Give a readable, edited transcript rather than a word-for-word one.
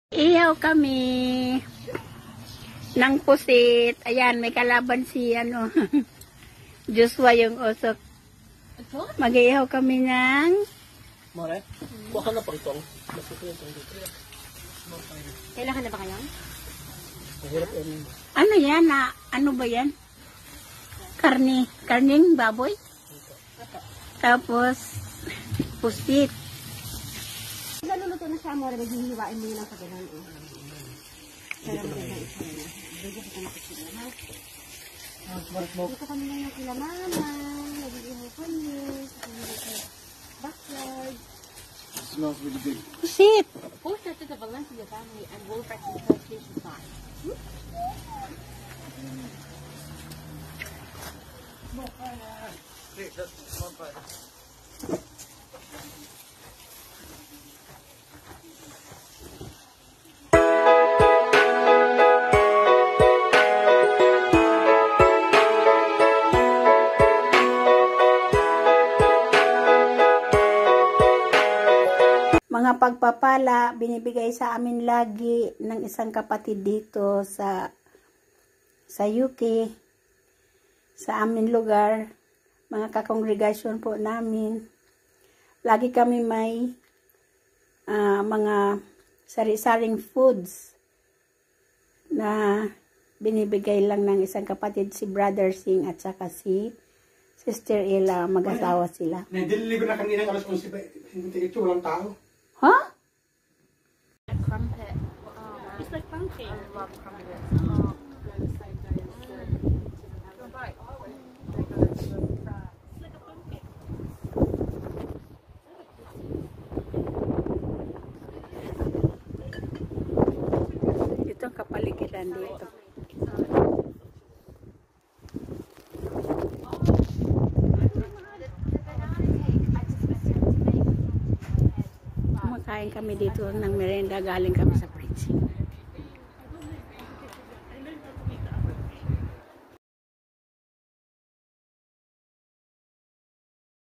Ihaw kami ng pusit. Ayan, may kalaban si ano. Joshua yung usok. Mag-ihaw kami ng Mare, kuha ka na pang tong. Kailangan na ba kayo? Mahirap yan. ano yan? Ano ba yan? Karning baboy. Tapos pusit. Naluluto na siya, amore, maghihiwain mo yun ang pagano'n. Pero maganda isa na. Bigyan ko na kasi na. Dito kami na yung kilamanan, nag-ihaw kami, sa backyard. Smells really good. Pusit. Poster to the Valencia family and Wolfrex Association Farm. Mga pagpapala binibigay sa amin lagi ng isang kapatid dito sa UK, sa amin lugar, mga kakongregasyon po namin. Lagi kami may mga sari-saring foods na binibigay lang ng isang kapatid, si Brother Singh at saka si Sister Ella, mag-asawa sila. Nandiligo na kanina alas 11, hindi ito walang tao. Huh? Crumpet. It's like pumpkin. I love crumpet. Ito ang kapaligiran dito. Kumakain kami dito ng merenda, galing kami sa preaching.